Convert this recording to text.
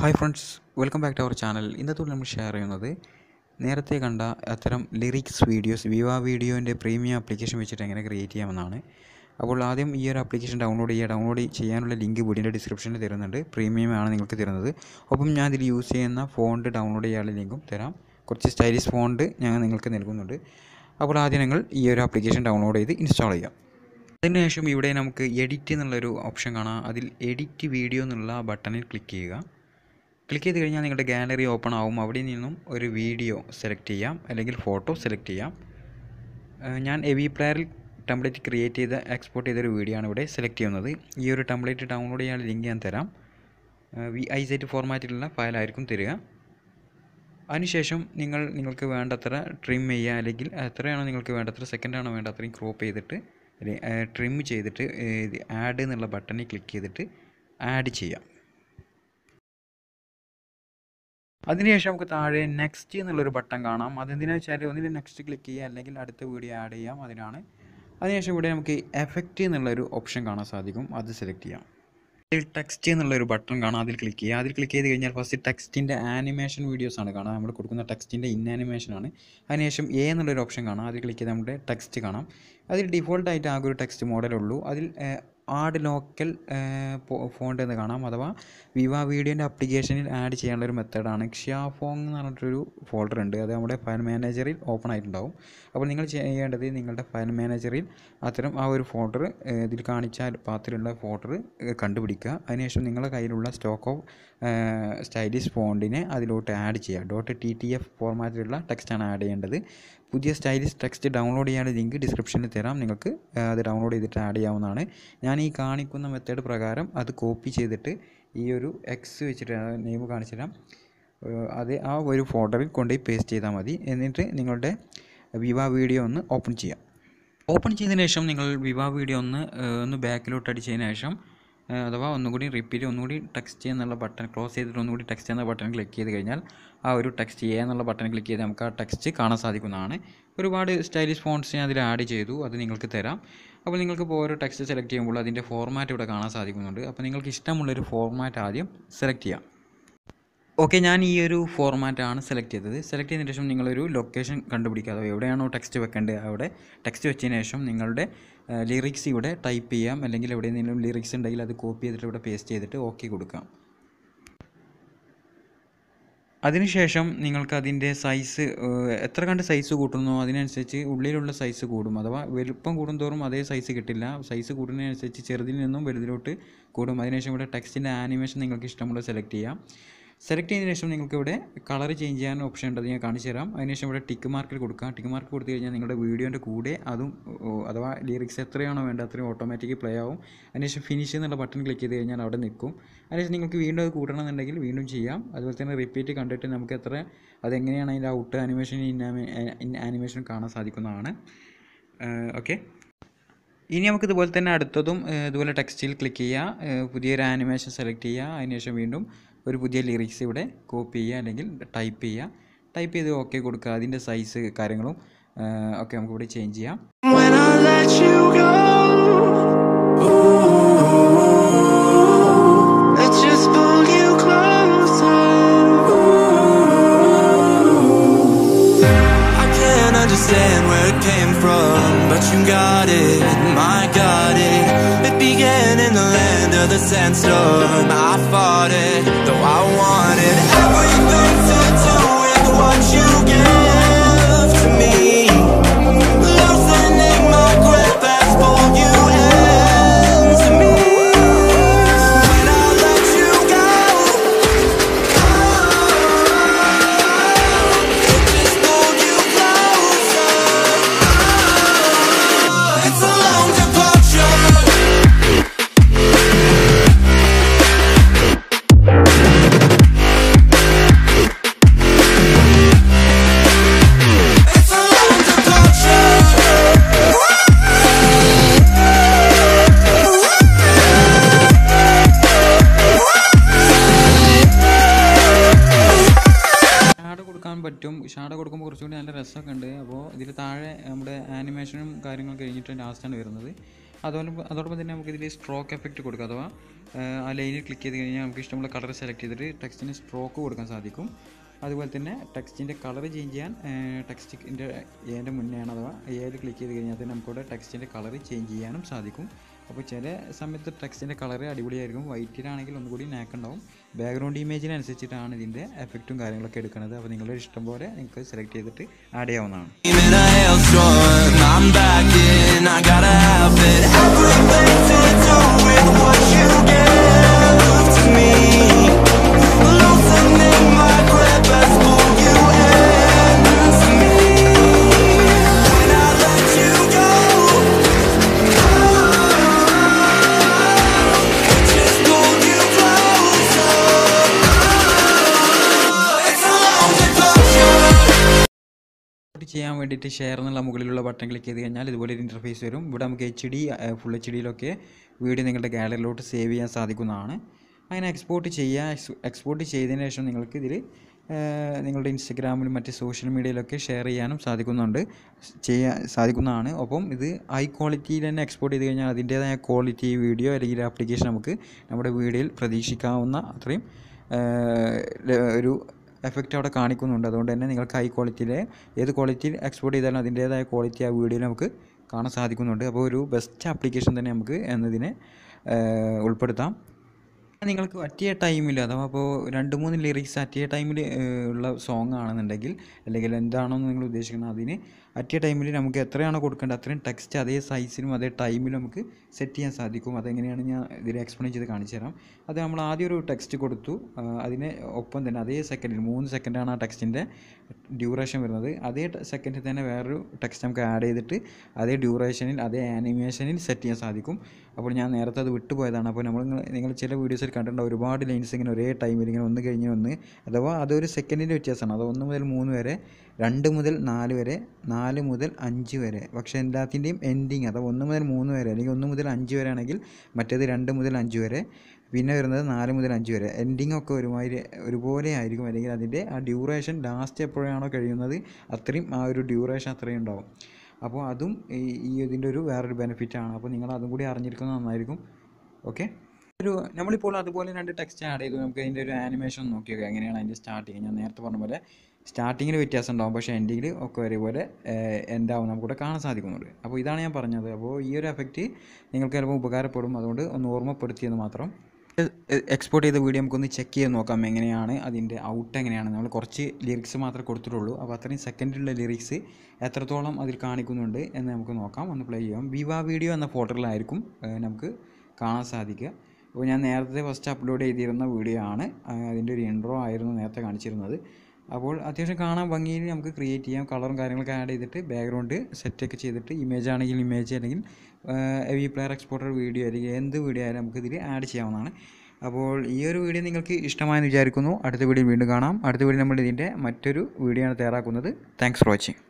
Hi friends, welcome back to our channel. ഇന്നത്തെ നമ്മൾ share ചെയ്യുന്നത് നേരത്തെ കണ്ട അത്തരം ലിറിക്സ് വീഡിയോസ് വിവ വീഡിയോൻ്റെ പ്രീമിയം ആപ്ലിക്കേഷൻ വെച്ചിട്ട് എങ്ങനെ ക്രിയേറ്റ് ചെയ്യാമെന്നാണ്. അപ്പോൾ ആദ്യം ഈ ഒരു ആപ്ലിക്കേഷൻ ഡൗൺലോഡ് ചെയ്യാനുള്ള ലിങ്ക് വീഡിയോൻ്റെ ഡിസ്ക്രിപ്ഷനിൽ തരുന്നുണ്ട്. പ്രീമിയം ആണ് നിങ്ങൾക്ക് തരുന്നത്. ഒപ്പം ഞാൻ ഇതിൽ യൂസ് ചെയ്യുന്ന ഫോണ്ട് ഡൗൺലോഡ് ചെയ്യാനുള്ള ലിങ്കും തരാം. കുറച്ച് സ്റ്റൈലിഷ് ഫോണ്ട് ഞാൻ നിങ്ങൾക്ക് നൽകുന്നുണ്ട്. അപ്പോൾ ആദ്യം നിങ്ങൾ ഈ ഒരു ആപ്ലിക്കേഷൻ ഡൗൺലോഡ് ചെയ്ത് ഇൻസ്റ്റാൾ ചെയ്യാം. അതിനുശേഷം ഇവിടെ നമുക്ക് എഡിറ്റ് എന്നുള്ളൊരു ഓപ്ഷൻ കാണാം. അതിൽ എഡിറ്റ് വീഡിയോ എന്നുള്ള ബട്ടണിൽ ക്ലിക്ക് ചെയ്യുക. ക്ലിക്ക് ചെയ്ത് കഴിഞ്ഞാൽ നിങ്ങളുടെ ഗാലറി ഓപ്പൺ ആവും. അവിടെ നിന്നും ഒരു വീഡിയോ സെലക്ട് ചെയ്യാം, അല്ലെങ്കിൽ ഫോട്ടോ സെലക്ട് ചെയ്യാം. ഞാൻ എവി പ്ലെയറിൽ ടെംപ്ലേറ്റ് ക്രിയേറ്റ് ചെയ്ത് എക്സ്പോർട്ട് ചെയ്തൊരു വീഡിയോ ആണ് ഇവിടെ സെലക്ട് ചെയ്യുന്നത്. ഈ ഒരു ടെംപ്ലേറ്റ് ഡൗൺലോഡ് ചെയ്യാനുള്ള ലിങ്ക് ഞാൻ തരാം. VIZ ഫോർമാറ്റിലുള്ള ഫയലായിരിക്കും തരിക. അതിനുശേഷം നിങ്ങൾക്ക് വേണ്ടത്ര ട്രിം ചെയ്യുക, അല്ലെങ്കിൽ എത്രയാണോ നിങ്ങൾക്ക് വേണ്ടത്ര സെക്കൻഡാണോ വേണ്ട അത്രയും ക്രോപ്പ് ചെയ്തിട്ട് ട്രിം ചെയ്തിട്ട് ആഡ് എന്നുള്ള ബട്ടണിൽ ക്ലിക്ക് ചെയ്തിട്ട് ആഡ് ചെയ്യാം. അതിനുശേഷം നമുക്ക് താഴെ നെക്സ്റ്റ് എന്നുള്ളൊരു ബട്ടൺ കാണാം. അതെന്തിനാണെന്ന് വെച്ചാൽ ഒന്നിൽ നെക്സ്റ്റ് ക്ലിക്ക് ചെയ്യുക, അല്ലെങ്കിൽ അടുത്ത വീഡിയോ ആഡ് ചെയ്യാം, അതിനാണ്. അതിനുശേഷം ഇവിടെ നമുക്ക് എഫക്റ്റ് എന്നുള്ളൊരു ഓപ്ഷൻ കാണാൻ സാധിക്കും. അത് സെലക്ട് ചെയ്യാം. അതിൽ ടെക്സ്റ്റ് എന്നുള്ളൊരു ബട്ടൺ കാണാം. അതിൽ ക്ലിക്ക് ചെയ്യുക. അതിൽ ക്ലിക്ക് ചെയ്ത് കഴിഞ്ഞാൽ ഫസ്റ്റ് ടെക്സ്റ്റിൻ്റെ ആനിമേഷൻ വീഡിയോസാണ് കാണാം. നമ്മൾ കൊടുക്കുന്ന ടെക്സ്റ്റിൻ്റെ ആനിമേഷനാണ്. അതിനുശേഷം എന്നുള്ളൊരു ഓപ്ഷൻ കാണാം. അതിൽ ക്ലിക്ക് ചെയ്ത് നമ്മുടെ ടെക്സ്റ്റ് കാണാം. അതിൽ ഡിഫോൾട്ടായിട്ട് ആകെ ഒരു ടെക്സ്റ്റ് മോഡലുള്ളൂ. അതിൽ ആഡ് ലോക്കൽ ഫോണ്ട് എന്ന് കാണാം. അഥവാ വിവ വീഡിയോൻ്റെ ആപ്ലിക്കേഷനിൽ ആഡ് ചെയ്യാനുള്ളൊരു മെത്തേഡാണ്. xiaophong എന്ന് പറഞ്ഞിട്ടൊരു ഫോൾഡർ ഉണ്ട്. അത് നമ്മുടെ ഫയൽ മാനേജറിൽ ഓപ്പൺ ആയിട്ടുണ്ടാവും. അപ്പോൾ നിങ്ങൾ ചെയ്യേണ്ടത് നിങ്ങളുടെ ഫയൽ മാനേജറിൽ അത്തരം ആ ഒരു ഫോൾഡർ, ഇതിൽ കാണിച്ച പാത്തിലുള്ള ഫോൾഡർ കണ്ടുപിടിക്കുക. അതിനുശേഷം നിങ്ങളുടെ കയ്യിലുള്ള സ്റ്റോക്ക് ഓഫ് സ്റ്റൈലിഷ് ഫോണ്ടിനെ അതിലോട്ട് ആഡ് ചെയ്യുക. .ttf ഫോർമാറ്റിലുള്ള ടെക്സ്റ്റാണ് ആഡ് ചെയ്യേണ്ടത്. പുതിയ സ്റ്റൈലിഷ് ടെക്സ്റ്റ് ഡൗൺലോഡ് ചെയ്യാനുള്ള ലിങ്ക് ഡിസ്ക്രിപ്ഷനിൽ തരാം. നിങ്ങൾക്ക് അത് ഡൗൺലോഡ് ചെയ്തിട്ട് ആഡ് ചെയ്യാവുന്നതാണ്. ഞാൻ ഈ കാണിക്കുന്ന മെത്തേഡ് പ്രകാരം അത് കോപ്പി ചെയ്തിട്ട് ഈ ഒരു എക്സ് വെച്ചിട്ട് നെയിം കാണിച്ചു തരാം. അത് ആ ഒരു ഫോൾഡറിൽ കൊണ്ടുപോയി പേസ്റ്റ് ചെയ്താൽ മതി. എന്നിട്ട് നിങ്ങളുടെ വിവ വീഡിയോ ഒന്ന് ഓപ്പൺ ചെയ്യാം. ഓപ്പൺ ചെയ്തതിന് ശേഷം നിങ്ങൾ വിവ വീഡിയോ ഒന്ന് ബാക്കിലോട്ട് അടിച്ചതിന് ശേഷം, അഥവാ ഒന്നുകൂടി റിപ്പീറ്റ് ഒന്നുകൂടി ടെക്സ്റ്റ് എന്നുള്ള ബട്ടൺ ക്ലോസ് ചെയ്തിട്ട് ഒന്നുകൂടി ടെക്സ്റ്റ് എന്ന ബട്ടൺ ക്ലിക്ക് ചെയ്ത് കഴിഞ്ഞാൽ ആ ഒരു ടെക്സ്റ്റ് എന്നുള്ള ബട്ടൺ ക്ലിക്ക് ചെയ്ത് നമുക്ക് ആ ടെക്സ്റ്റ് കാണാൻ സാധിക്കുന്നതാണ്. ഒരുപാട് സ്റ്റൈലിഷ് ഫോണ്ട്സ് ഞാൻ അതിൽ ആഡ് ചെയ്തു, അത് നിങ്ങൾക്ക് തരാം. അപ്പോൾ നിങ്ങൾക്ക് ഇപ്പോൾ ഓരോ ടെക്സ്റ്റ് സെലക്ട് ചെയ്യുമ്പോൾ അതിൻ്റെ ഫോർമാറ്റ് ഇവിടെ കാണാൻ സാധിക്കുന്നുണ്ട്. അപ്പോൾ നിങ്ങൾക്ക് ഇഷ്ടമുള്ളൊരു ഫോർമാറ്റ് ആദ്യം സെലക്ട് ചെയ്യാം. ഓക്കെ, ഞാൻ ഈ ഒരു ഫോർമാറ്റാണ് സെലക്ട് ചെയ്തത്. സെലക്ട് ചെയ്തതിന് ശേഷം നിങ്ങളൊരു ലൊക്കേഷൻ കണ്ടുപിടിക്കുക. അഥവാ എവിടെയാണോ ടെക്സ്റ്റ് വെക്കേണ്ടത് അവിടെ ടെക്സ്റ്റ് വെച്ചതിന് ശേഷം നിങ്ങളുടെ ലിറിക്സ് ഇവിടെ ടൈപ്പ് ചെയ്യാം, അല്ലെങ്കിൽ എവിടെയെങ്കിലും ലിറിക്സ് ഉണ്ടെങ്കിൽ അത് കോപ്പി ചെയ്തിട്ട് ഇവിടെ പേസ്റ്റ് ചെയ്തിട്ട് ഓക്കെ കൊടുക്കാം. അതിനുശേഷം നിങ്ങൾക്ക് അതിൻ്റെ സൈസ് എത്ര കണ്ട് സൈസ് കൂട്ടുന്നോ അതിനനുസരിച്ച് ഉള്ളിലുള്ള സൈസ് കൂടും. അഥവാ വലുപ്പം കൂടുന്തോറും അതേ സൈസ് കിട്ടില്ല. സൈസ് കൂടുന്നതിനനുസരിച്ച് ചെറുതിൽ നിന്നും വലുതിലോട്ട് കൂടും. അതിനുശേഷം ഇവിടെ ടെക്സ്റ്റിൻ്റെ ആനിമേഷൻ നിങ്ങൾക്ക് ഇഷ്ടമുള്ള സെലക്ട് ചെയ്യാം. സെലക്ട് ചെയ്തതിന് ശേഷം നിങ്ങൾക്ക് ഇവിടെ കളർ ചേഞ്ച് ചെയ്യാൻ ഓപ്ഷൻ ഉണ്ട്. അത് ഞാൻ കാണിച്ചു തരാം. അതിനുശേഷം ഇവിടെ ടിക്ക് മാർക്കിൽ കൊടുക്കാം. ടിക്ക് മാർക്ക് കൊടുത്തു കഴിഞ്ഞാൽ നിങ്ങളുടെ വീഡിയോൻ്റെ കൂടെ അതും, അഥവാ ലിറിക്സ് എത്രയാണോ വേണ്ടത് അത്രയും ഓട്ടോമാറ്റിക്കലി പ്ലേ ആവും. അതിനുശേഷം ഫിനിഷ് എന്നുള്ള ബട്ടൺ ക്ലിക്ക് ചെയ്ത് കഴിഞ്ഞാൽ അവിടെ നിൽക്കും. അതിനുശേഷം നിങ്ങൾക്ക് വീണ്ടും അത് കൂട്ടണമെന്നുണ്ടെങ്കിൽ വീണ്ടും ചെയ്യാം. അതുപോലെ തന്നെ റിപ്പീറ്റ് കണ്ടിട്ട് നമുക്ക് അതെങ്ങനെയാണ് അതിൻ്റെ ഔട്ട് ആനിമേഷൻ ഇൻ ആനിമേഷൻ കാണാൻ സാധിക്കുന്നതാണ്. ഓക്കെ, ഇനി നമുക്ക് ഇതുപോലെ തന്നെ അടുത്തതും ഇതുപോലെ ടെക്സ്റ്റിൽ ക്ലിക്ക് ചെയ്യുക, പുതിയൊരു ആനിമേഷൻ സെലക്ട് ചെയ്യുക. അതിനുശേഷം വീണ്ടും ഒരു പുതിയ ലിറിക്സ് ഇവിടെ കോപ്പി ചെയ്യുക, അല്ലെങ്കിൽ ടൈപ്പ് ചെയ്യുക. ടൈപ്പ് ചെയ്ത് ഓക്കെ കൊടുക്കുക. അതിൻ്റെ സൈസ് കാര്യങ്ങളും ഒക്കെ നമുക്ക് ഇവിടെ ചേഞ്ച് ചെയ്യാം. Understand where it came from, but you got it, I got it. It began in the land of the sandstorm. I fought it, though I wanted everything to do with what you give to me. Loosening my grip as pulled you into me. When I let you go, it just pulled you closer. It's a long departure. പറ്റും. Shadow കൊടുക്കുമ്പോൾ കുറച്ചുകൂടി നല്ല രസമൊക്കെ ഉണ്ട്. അപ്പോൾ ഇതിൽ താഴെ നമ്മുടെ ആനിമേഷനും കാര്യങ്ങളും കഴിഞ്ഞിട്ട് ലാസ്റ്റാണ് വരുന്നത്. അതോടൊപ്പം തന്നെ നമുക്കിതിൽ സ്ട്രോക്ക് എഫക്റ്റ് കൊടുക്കാം. അഥവാ ആ ലൈനിൽ ക്ലിക്ക് ചെയ്ത് കഴിഞ്ഞാൽ നമുക്ക് ഇഷ്ടമുള്ള കളർ സെലക്ട് ചെയ്തിട്ട് ടെക്സ്റ്റിന് സ്ട്രോക്ക് കൊടുക്കാൻ സാധിക്കും. അതുപോലെ തന്നെ ടെക്സ്റ്റിൻ്റെ കളർ ചേഞ്ച് ചെയ്യാൻ ടെക്സ്റ്റിൻ്റെ ഏതിൻ്റെ മുന്നെയാണ് അഥവാ ഏതിൽ ക്ലിക്ക് ചെയ്ത് കഴിഞ്ഞാൽ തന്നെ നമുക്കിവിടെ ടെക്സ്റ്റിൻ്റെ കളർ ചേഞ്ച് ചെയ്യാനും സാധിക്കും. അപ്പോൾ ചില സമയത്ത് ടെക്സ്റ്റിൻ്റെ കളർ അടിപൊളിയായിരിക്കും. വൈറ്റിലാണെങ്കിൽ ഒന്നുകൂടി നാക്കുണ്ടാവും. ബാക്ക്ഗ്രൗണ്ട് ഇമേജിനനുസരിച്ചിട്ടാണ് ഇതിൻ്റെ എഫക്റ്റും കാര്യങ്ങളൊക്കെ എടുക്കുന്നത്. അപ്പോൾ നിങ്ങളുടെ ഇഷ്ടം പോലെ നിങ്ങൾക്ക് സെലക്ട് ചെയ്തിട്ട് ആഡ് ചെയ്യാവുന്നതാണ്. ചെയ്യാൻ വേണ്ടിയിട്ട് ഷെയർ എന്നുള്ള മുകളിലുള്ള ബട്ടൺ ക്ലിക്ക് ചെയ്ത് കഴിഞ്ഞാൽ ഇതുപോലെ ഒരു ഇൻ്റർഫേസ് വരും. ഇവിടെ നമുക്ക് HD ഫുൾ HDയിലൊക്കെ വീഡിയോ നിങ്ങളുടെ ഗാലറിയിലോട്ട് സേവ് ചെയ്യാൻ സാധിക്കുന്നതാണ്. അങ്ങനെ എക്സ്പോർട്ട് ചെയ്തതിന് ശേഷം നിങ്ങൾക്ക് ഇതിൽ നിങ്ങളുടെ ഇൻസ്റ്റഗ്രാമിലും മറ്റ് സോഷ്യൽ മീഡിയയിലൊക്കെ ഷെയർ ചെയ്യാനും സാധിക്കുന്നതാണ്. ഒപ്പം ഇത് ഹൈ ക്വാളിറ്റിയിൽ തന്നെ എക്സ്പോർട്ട് ചെയ്ത് കഴിഞ്ഞാൽ അതിൻ്റേതായ ക്വാളിറ്റി വീഡിയോ അല്ലെങ്കിൽ ആപ്ലിക്കേഷൻ നമുക്ക് നമ്മുടെ വീഡിയോയിൽ പ്രതീക്ഷിക്കാവുന്ന അത്രയും ഒരു എഫക്റ്റ് അവിടെ കാണിക്കുന്നുണ്ട്. അതുകൊണ്ട് തന്നെ നിങ്ങൾക്ക് ഹൈ ക്വാളിറ്റിയിലെ ഏത് ക്വാളിറ്റിയിൽ എക്സ്പോർട്ട് ചെയ്താലും അതിൻ്റേതായ ക്വാളിറ്റി ആ വീഡിയോയിൽ നമുക്ക് കാണാൻ സാധിക്കുന്നുണ്ട്. അപ്പോൾ ഒരു ബെസ്റ്റ് ആപ്ലിക്കേഷൻ തന്നെ നമുക്ക് എന്നതിനെ ഉൾപ്പെടുത്താം. നിങ്ങൾക്ക് പറ്റിയ ടൈമിൽ അഥവാ അപ്പോൾ 2-3 ലിറിക്സ് പറ്റിയ ടൈമിൽ ഉള്ള സോങ് ആണെന്നുണ്ടെങ്കിൽ അല്ലെങ്കിൽ എന്താണോ നിങ്ങൾ ഉദ്ദേശിക്കുന്നത് അതിന് പറ്റിയ ടൈമിൽ നമുക്ക് എത്രയാണോ കൊടുക്കേണ്ടത് അത്രയും ടെക്സ്റ്റ് അതേ സൈസിലും അതേ ടൈമിലും നമുക്ക് സെറ്റ് ചെയ്യാൻ സാധിക്കും. അതെങ്ങനെയാണ് ഞാൻ ഇതിൽ എക്സ്പ്ലെയിൻ ചെയ്ത് കാണിച്ചു തരാം. അത് നമ്മൾ ആദ്യം ഒരു ടെക്സ്റ്റ് കൊടുത്തു, അതിന് ഒപ്പം തന്നെ അതേ സെക്കൻഡിൽ 3 സെക്കൻഡാണ് ആ ടെക്സ്റ്റിൻ്റെ ഡ്യൂറേഷൻ വരുന്നത്. അതേ സെക്കൻഡിൽ തന്നെ വേറൊരു ടെക്സ്റ്റ് നമുക്ക് ആഡ് ചെയ്തിട്ട് അതേ ഡ്യൂറേഷനിൽ അതേ ആനിമേഷനിൽ സെറ്റ് ചെയ്യാൻ സാധിക്കും. അപ്പോൾ ഞാൻ നേരത്തെ അത് വിട്ടുപോയതാണ്. അപ്പോൾ നിങ്ങൾ ചില വീഡിയോസിൽ കണ്ടിട്ടുണ്ടാവും ഒരുപാട് ലൈൻസ് ഇങ്ങനെ ഒരേ ടൈമിൽ ഇങ്ങനെ ഒന്ന് കഴിഞ്ഞ് ഒന്ന്, അഥവാ അതൊരു സെക്കൻഡിൻ്റെ വ്യത്യാസമാണ്. അത് 1 മുതൽ 3 വരെ, 2 മുതൽ 4 വരെ, 4 മുതൽ 5 വരെ. പക്ഷേ എല്ലാത്തിൻ്റെയും എൻഡിങ് അഥവാ 1 മുതൽ 3 വരെ അല്ലെങ്കിൽ 1 മുതൽ 5 വരെ ആണെങ്കിൽ മറ്റേത് 2 മുതൽ 5 വരെ, പിന്നെ വരുന്നത് 4 മുതൽ 5 വരെ. എൻഡിങ് ഒക്കെ ഒരുപോലെ ആയിരിക്കും. അല്ലെങ്കിൽ അതിൻ്റെ ആ ഡ്യൂറേഷൻ ലാസ്റ്റ് എപ്പോഴാണോ കഴിയുന്നത് അത്രയും ആ ഒരു ഡ്യൂറേഷൻ അത്രയും ഉണ്ടാവും. അപ്പോൾ അതും ഇതിൻ്റെ വേറൊരു ബെനിഫിറ്റാണ്. അപ്പോൾ നിങ്ങൾ അതും കൂടി അറിഞ്ഞിരിക്കുന്നത് നന്നായിരിക്കും. ഓക്കെ, നമ്മളിപ്പോൾ അതുപോലെ 2 ടെക്സ്റ്റ് ആഡ് ചെയ്തു. നമുക്ക് അതിൻ്റെ ഒരു ആനിമേഷൻ നോക്കിയൊക്കെ എങ്ങനെയാണ് അതിൻ്റെ സ്റ്റാർട്ടിങ്. ഞാൻ നേരത്തെ പറഞ്ഞ പോലെ സ്റ്റാർട്ടിങ്ങിൽ വ്യത്യാസം ഉണ്ടാകും, പക്ഷേ എൻഡിങ്ങിൽ ഒക്കെ ഒരേപോലെ എന്താവും നമുക്കിവിടെ കാണാൻ സാധിക്കുന്നുണ്ട്. അപ്പോൾ ഇതാണ് ഞാൻ പറഞ്ഞത്. അപ്പോൾ ഈ ഒരു എഫക്റ്റ് നിങ്ങൾക്ക് ചിലപ്പോൾ ഉപകാരപ്പെടും. അതുകൊണ്ട് ഒന്ന് ഓർമ്മപ്പെടുത്തിയെന്ന് മാത്രം. എക്സ്പോർട്ട് ചെയ്ത വീഡിയോ നമുക്കൊന്ന് ചെക്ക് ചെയ്ത് നോക്കാം എങ്ങനെയാണ് അതിൻ്റെ ഔട്ട് എങ്ങനെയാണ്. നമ്മൾ കുറച്ച് ലിറിക്സ് മാത്രമേ കൊടുത്തിട്ടുള്ളൂ. അപ്പോൾ അത്രയും സെക്കൻഡിലുള്ള ലിറിക്സ് എത്രത്തോളം അതിൽ കാണിക്കുന്നുണ്ട് എന്ന് നമുക്ക് നോക്കാം. ഒന്ന് പ്ലേ ചെയ്യാം. വിവാ വീഡിയോ എന്ന ഫോൾഡറിലായിരിക്കും നമുക്ക് കാണാൻ സാധിക്കുക. അപ്പോൾ ഞാൻ നേരത്തെ ഫസ്റ്റ് അപ്ലോഡ് ചെയ്തിരുന്ന വീഡിയോ ആണ്. അതിൻ്റെ ഒരു ഇൻട്രോ ആയിരുന്നു നേരത്തെ കാണിച്ചിരുന്നത്. അപ്പോൾ അത്യാവശ്യം കാണാൻ ഭംഗിയിൽ നമുക്ക് ക്രിയേറ്റ് ചെയ്യാം. കളറും കാര്യങ്ങളൊക്കെ ആഡ് ചെയ്തിട്ട് ബാക്ക്ഗ്രൗണ്ട് സെറ്റൊക്കെ ചെയ്തിട്ട് ഇമേജ് ആണെങ്കിൽ ഇമേജ്, അല്ലെങ്കിൽ വി പ്ലെയർ എക്സ്പോർട്ടർ വീഡിയോ അല്ലെങ്കിൽ എന്ത് വീഡിയോ ആയാലും നമുക്കിതിൽ ആഡ് ചെയ്യാവുന്നതാണ്. അപ്പോൾ ഈ ഒരു വീഡിയോ നിങ്ങൾക്ക് ഇഷ്ടമായെന്ന് വിചാരിക്കുന്നു. അടുത്ത വീഡിയോ വീണ്ടും കാണാം. അടുത്ത വീഡിയോ നമ്മൾ ഇതിൻ്റെ മറ്റൊരു വീഡിയോ ആണ് തയ്യാറാക്കുന്നത്. Thanks for watching.